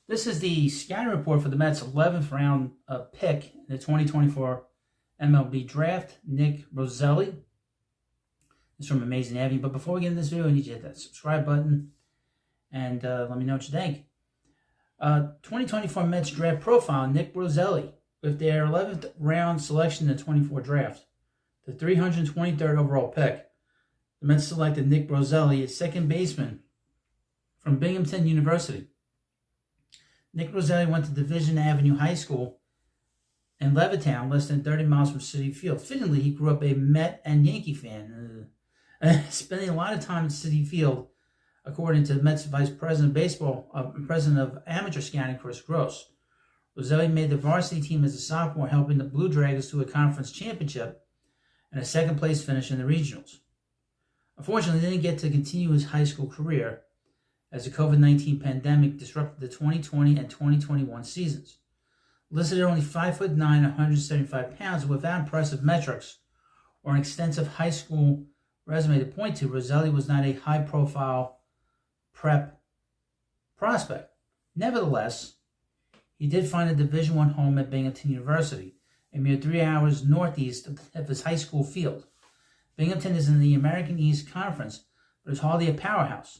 This is the scouting report for the Mets' 11th round pick in the 2024 MLB Draft, Nick Roselli. It's from Amazing Avenue. But before we get into this video, I need you to hit that subscribe button and let me know what you think. 2024 Mets Draft Profile, Nick Roselli, with their 11th round selection in the 24 draft. The 323rd overall pick. The Mets selected Nick Roselli, a second baseman from Binghamton University. Nick Roselli went to Division Avenue High School in Levittown, less than 30 miles from Citi Field. Fittingly, he grew up a Met and Yankee fan, spending a lot of time at Citi Field, according to the Mets Vice President of Baseball, President of Amateur Scouting, Chris Gross. Roselli made the varsity team as a sophomore, helping the Blue Dragons to a conference championship and a second-place finish in the regionals. Unfortunately, he didn't get to continue his high school career, as the COVID-19 pandemic disrupted the 2020 and 2021 seasons. Listed at only 5'9", 175 pounds, without impressive metrics or an extensive high school resume to point to, Roselli was not a high-profile prep prospect. Nevertheless, he did find a Division I home at Binghamton University, a mere 3 hours northeast of his high school field. Binghamton is in the American East Conference, but is hardly a powerhouse.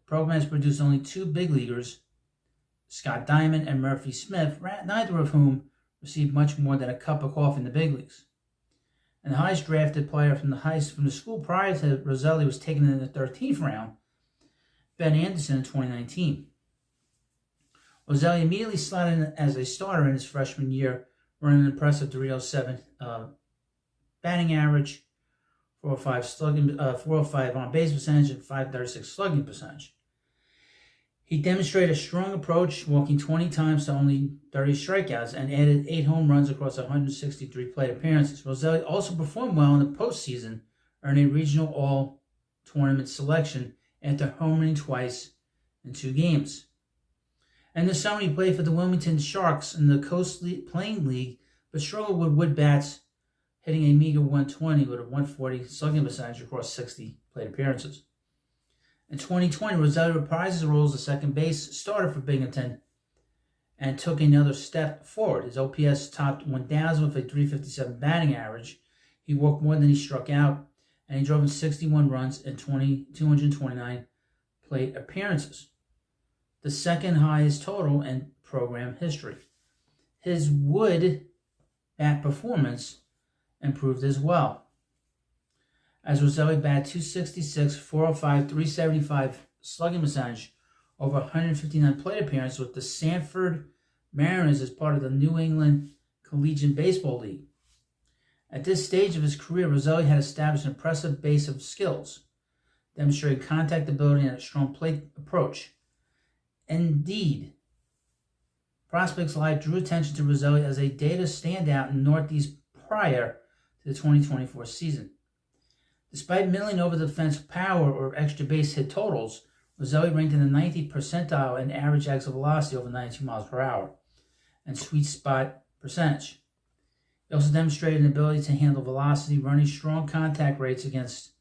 The program has produced only two big leaguers, Scott Diamond and Murphy Smith, neither of whom received much more than a cup of coffee in the big leagues. And the highest drafted player from the school prior to Roselli was taken in the 13th round, Ben Anderson, in 2019. Roselli immediately slotted in as a starter in his freshman year, running an impressive 307 batting average, 405 on base percentage, and 536 slugging percentage. He demonstrated a strong approach, walking 20 times to only 30 strikeouts, and added 8 home runs across 163 plate appearances. Roselli also performed well in the postseason, earning a regional all-tournament selection after homering twice in 2 games. And this summer, he played for the Wilmington Sharks in the Coast Plain League, but struggled with wood bats, hitting a meager 120 with a 140 slugging percentage across 60 plate appearances. In 2020, Roselli reprised his role as a second base starter for Binghamton and took another step forward. His OPS topped 1,000 with a 357 batting average. He walked more than he struck out, and he drove in 61 runs in 229 plate appearances, the second highest total in program history. His wood bat performance improved as well, as Roselli batted .266, 405, 375 slugging percentage over 159 plate appearances with the Sanford Mariners as part of the New England Collegiate Baseball League. At this stage of his career, Roselli had established an impressive base of skills, demonstrating contact ability and a strong plate approach. Indeed, Prospects Live drew attention to Roselli as a data standout in Northeast prior to the 2024 season. Despite milling over the fence power or extra base hit totals, Roselli ranked in the 90th percentile in average exit velocity over 92 miles per hour and sweet spot percentage. He also demonstrated an ability to handle velocity, running strong contact rates against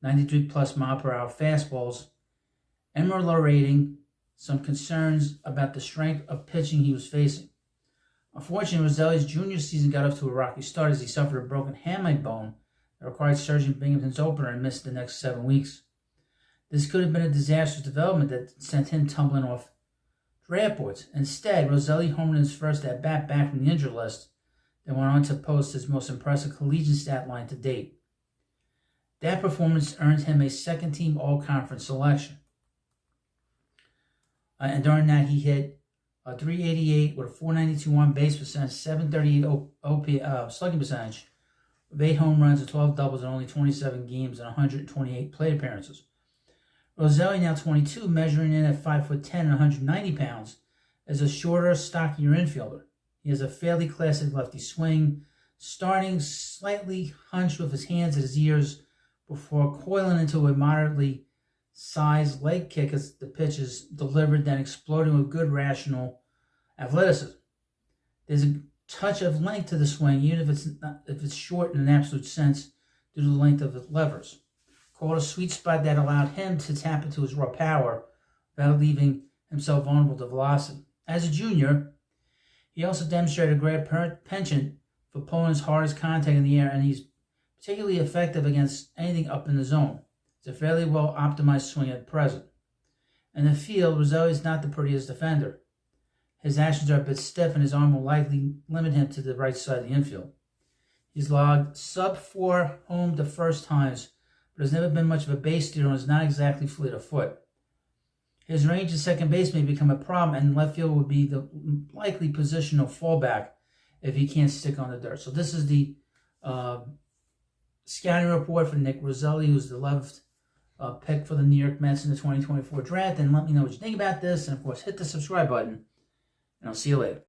93 plus mile per hour fastballs, and moderating some concerns about the strength of pitching he was facing. Unfortunately, Roselli's junior season got off to a rocky start as he suffered a broken hamate bone that required surgery in Binghamton's opener and missed the next 7 weeks. This could have been a disastrous development that sent him tumbling off draft boards. Instead, Roselli homered in his first at-bat back from the injured list, then went on to post his most impressive collegiate stat line to date. That performance earned him a second-team all-conference selection. And during that, he hit a 388 with a 492 on base percentage, 738 slugging percentage, with 8 home runs and 12 doubles in only 27 games and 128 plate appearances. Roselli, now 22, measuring in at 5'10" and 190 pounds, is a shorter, stockier infielder. He has a fairly classic lefty swing, starting slightly hunched with his hands at his ears before coiling into a moderately sized leg kick as the pitch is delivered, then exploding with good rational athleticism. There's a touch of length to the swing, even if it's short in an absolute sense due to the length of the levers. Called a sweet spot that allowed him to tap into his raw power without leaving himself vulnerable to velocity. As a junior, he also demonstrated a great penchant for pulling his hardest contact in the air, and he's particularly effective against anything up in the zone. It's a fairly well optimized swing at present. In the field, Roselli is not the prettiest defender. His actions are a bit stiff, and his arm will likely limit him to the right side of the infield. He's logged sub-4 home to first times, but has never been much of a base stealer and is not exactly fleet of foot. His range at second base may become a problem, and left field would be the likely positional fallback if he can't stick on the dirt. So this is the scouting report for Nick Roselli, who's the 11th pick for the New York Mets in the 2024 draft. And let me know what you think about this. And, of course, hit the subscribe button. And I'll see you later.